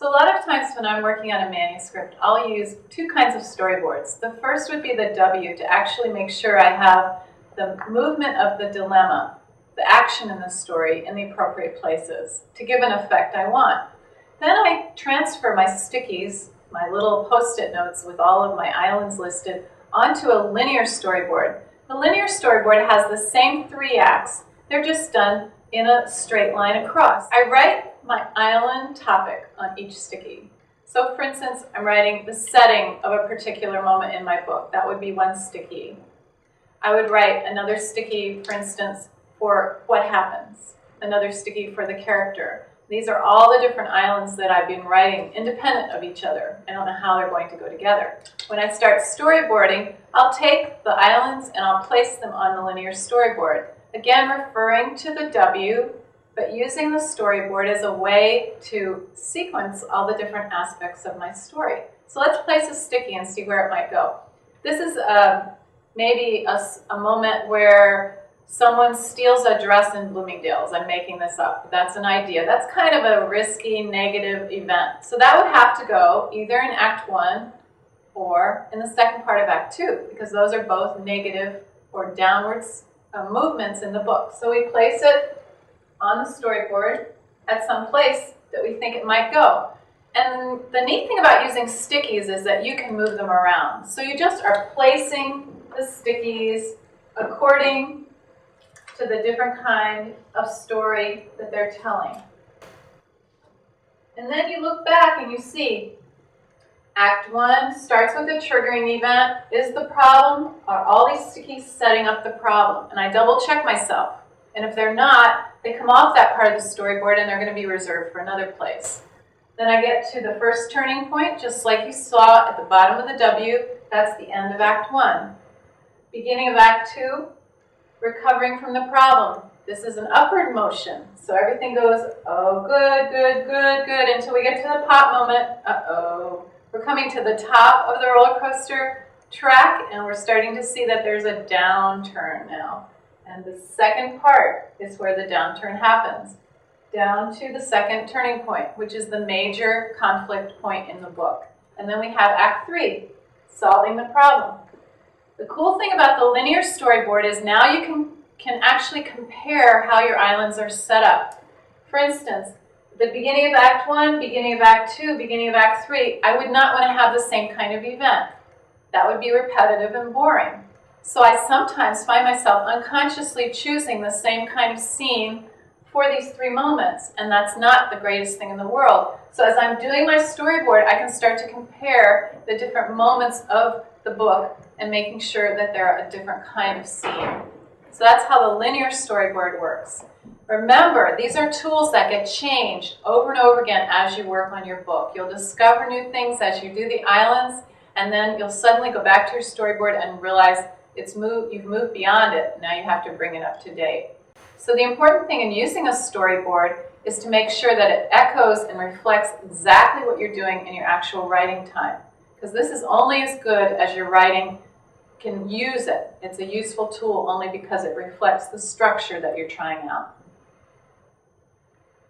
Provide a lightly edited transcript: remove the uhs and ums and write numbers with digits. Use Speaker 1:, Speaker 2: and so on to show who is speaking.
Speaker 1: So a lot of times when I'm working on a manuscript, I'll use two kinds of storyboards. The first would be the W, to actually make sure I have the movement of the dilemma, the action in the story, in the appropriate places to give an effect I want. Then I transfer my stickies, my little post-it notes with all of my islands listed, onto a linear storyboard. The linear storyboard has the same 3 acts. They're just done in a straight line across. I write my island topic on each sticky. So for instance, I'm writing the setting of a particular moment in my book. That would be one sticky. I would write another sticky, for instance, for what happens. Another sticky for the character. These are all the different islands that I've been writing independent of each other. I don't know how they're going to go together. When I start storyboarding, I'll take the islands and I'll place them on the linear storyboard. Again, referring to the W, but using the storyboard as a way to sequence all the different aspects of my story. So let's place a sticky and see where it might go. This is maybe a moment where someone steals a dress in Bloomingdale's. I'm making this up. That's an idea. That's kind of a risky, negative event. So that would have to go either in Act 1 or in the second part of Act 2, because those are both negative or downwards movements in the book. So we place it on the storyboard at some place that we think it might go. And the neat thing about using stickies is that you can move them around. So you just are placing the stickies according to the different kind of story that they're telling. And then you look back and you see Act 1 starts with a triggering event. Is the problem? Are all these stickies setting up the problem? And I double check myself. And if they're not, they come off that part of the storyboard and they're going to be reserved for another place. Then I get to the first turning point, just like you saw at the bottom of the W. That's the end of Act 1. Beginning of Act 2, recovering from the problem. This is an upward motion. So everything goes, oh, good, good, good, good, until we get to the pop moment. Uh-oh. We're coming to the top of the roller coaster track, and we're starting to see that there's a downturn now. And the second part is where the downturn happens. Down to the second turning point, which is the major conflict point in the book. And then we have Act 3, solving the problem. The cool thing about the linear storyboard is now you can actually compare how your islands are set up. For instance, the beginning of Act 1, beginning of Act 2, beginning of Act 3, I would not want to have the same kind of event. That would be repetitive and boring. So I sometimes find myself unconsciously choosing the same kind of scene for these 3 moments, and that's not the greatest thing in the world. So as I'm doing my storyboard, I can start to compare the different moments of the book and making sure that they're a different kind of scene. So that's how the linear storyboard works. Remember, these are tools that get changed over and over again as you work on your book. You'll discover new things as you do the islands, and then you'll suddenly go back to your storyboard and realize you've moved beyond it. Now you have to bring it up to date. So the important thing in using a storyboard is to make sure that it echoes and reflects exactly what you're doing in your actual writing time. Because this is only as good as your writing can use it. It's a useful tool only because it reflects the structure that you're trying out.